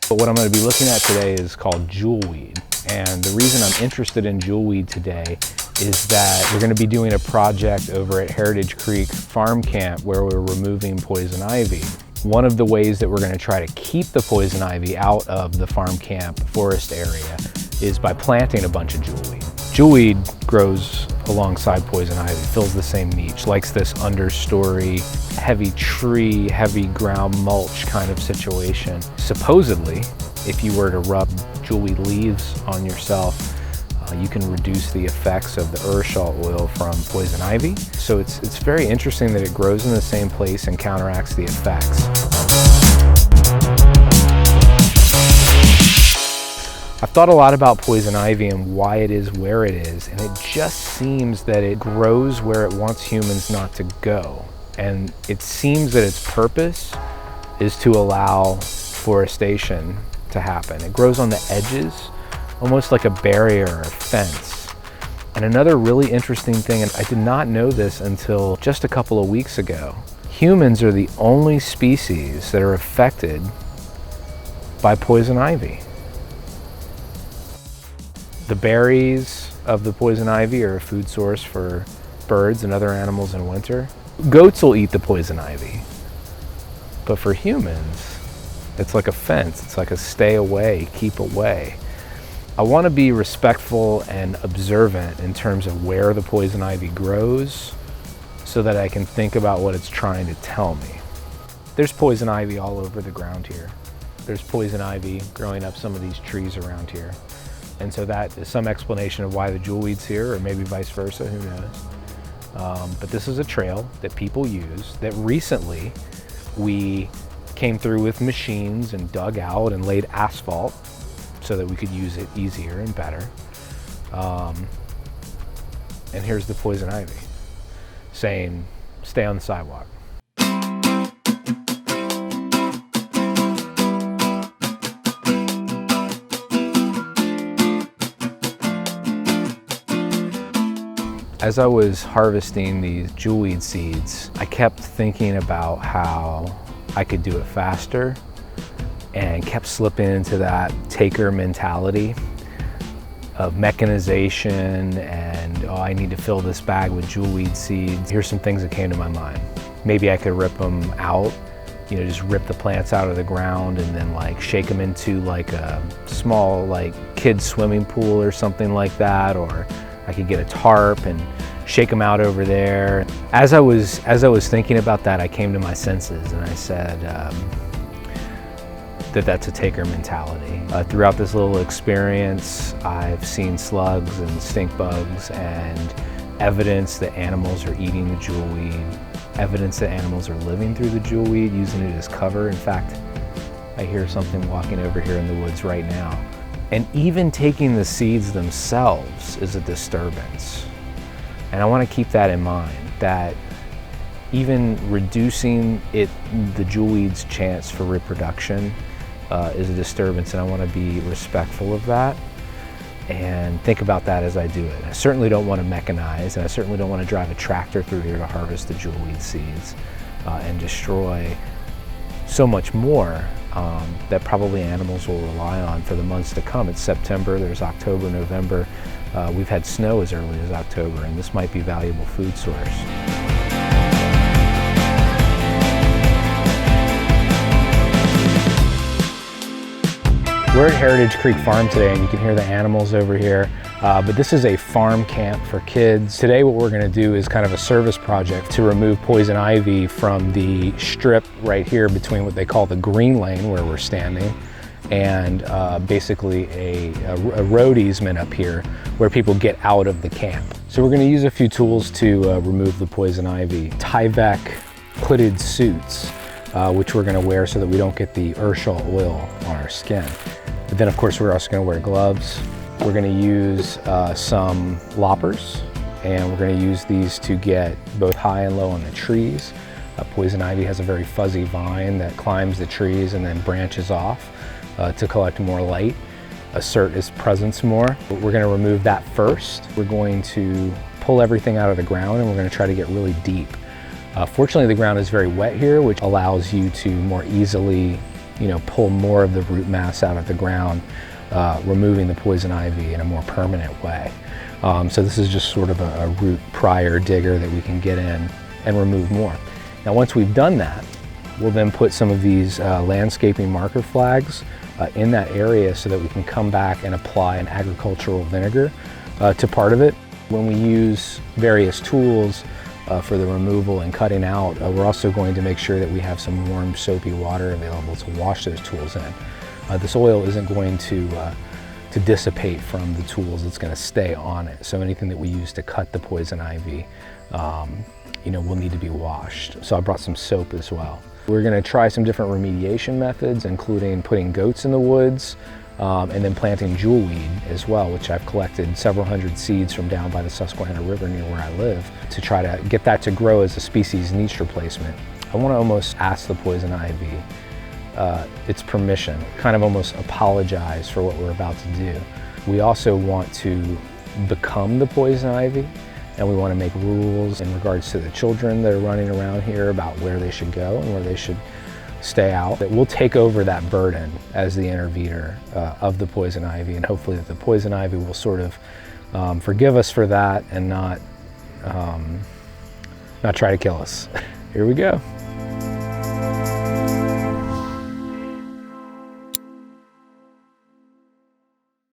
But what I'm going to be looking at today is called jewelweed. And the reason I'm interested in jewelweed today is that we're going to be doing a project over at Heritage Creek Farm Camp where we're removing poison ivy. One of the ways that we're going to try to keep the poison ivy out of the farm camp forest area is by planting a bunch of jewelweed. Jewelweed grows alongside poison ivy, fills the same niche, likes this understory, heavy tree, heavy ground mulch kind of situation. Supposedly, if you were to rub jewelweed leaves on yourself, you can reduce the effects of the urshol oil from poison ivy. So it's very interesting that it grows in the same place and counteracts the effects. I've thought a lot about poison ivy and why it is where it is, and it just seems that it grows where it wants humans not to go. And it seems that its purpose is to allow forestation to happen. It grows on the edges, almost like a barrier or a fence. And another really interesting thing, and I did not know this until just a couple of weeks ago, humans are the only species that are affected by poison ivy. The berries of the poison ivy are a food source for birds and other animals in winter. Goats will eat the poison ivy, but for humans, it's like a fence. It's like a stay away, keep away. I want to be respectful and observant in terms of where the poison ivy grows so that I can think about what it's trying to tell me. There's poison ivy all over the ground here. There's poison ivy growing up some of these trees around here. And so that is some explanation of why the jewelweed's here, or maybe vice versa, who knows. But this is a trail that people use that recently we came through with machines and dug out and laid asphalt so that we could use it easier and better. And here's the poison ivy saying, stay on the sidewalk. As I was harvesting these jewelweed seeds, I kept thinking about how I could do it faster and kept slipping into that taker mentality of mechanization and, oh, I need to fill this bag with jewelweed seeds. Here's some things that came to my mind. Maybe I could rip them out, just rip the plants out of the ground and then like shake them into like a small like kid's swimming pool or something like that, or I could get a tarp and shake them out over there. As I was thinking about that, I came to my senses and I said that's a taker mentality. Throughout this little experience, I've seen slugs and stink bugs and evidence that animals are eating the jewelweed, evidence that animals are living through the jewelweed, using it as cover. In fact, I hear something walking over here in the woods right now. And even taking the seeds themselves is a disturbance. And I want to keep that in mind, that even reducing the jewelweed's chance for reproduction is a disturbance, and I want to be respectful of that and think about that as I do it. I certainly don't want to mechanize, and I certainly don't want to drive a tractor through here to harvest the jewelweed seeds and destroy so much more that probably animals will rely on for the months to come. It's September, there's October, November. We've had snow as early as October, and this might be valuable food source. We're at Heritage Creek Farm today, and you can hear the animals over here. But this is a farm camp for kids. Today what we're going to do is kind of a service project to remove poison ivy from the strip right here between what they call the green lane where we're standing and basically a road easement up here where people get out of the camp. So we're going to use a few tools to remove the poison ivy. Tyvek hooded suits, which we're going to wear so that we don't get the urshol oil on our skin. But then of course we're also going to wear gloves. We're going to use some loppers, and we're going to use these to get both high and low on the trees. Poison ivy has a very fuzzy vine that climbs the trees and then branches off to collect more light, assert its presence more. But we're going to remove that first. We're going to pull everything out of the ground, and we're going to try to get really deep. Fortunately, the ground is very wet here, which allows you to more easily pull more of the root mass out of the ground, removing the poison ivy in a more permanent way. So this is just sort of a root prior digger that we can get in and remove more. Now once we've done that, we'll then put some of these landscaping marker flags in that area so that we can come back and apply an agricultural vinegar to part of it. When we use various tools for the removal and cutting out, we're also going to make sure that we have some warm soapy water available to wash those tools in. This oil isn't going to dissipate from the tools, it's going to stay on it. So anything that we use to cut the poison ivy will need to be washed. So I brought some soap as well. We're going to try some different remediation methods, including putting goats in the woods and then planting jewelweed as well, which I've collected several hundred seeds from down by the Susquehanna River near where I live to try to get that to grow as a species niche replacement. I want to almost ask the poison ivy its permission, kind of almost apologize for what we're about to do. We also want to become the poison ivy, and we want to make rules in regards to the children that are running around here about where they should go and where they should stay out. That we'll take over that burden as the intervener of the poison ivy, and hopefully that the poison ivy will sort of forgive us for that and not try to kill us. Here we go.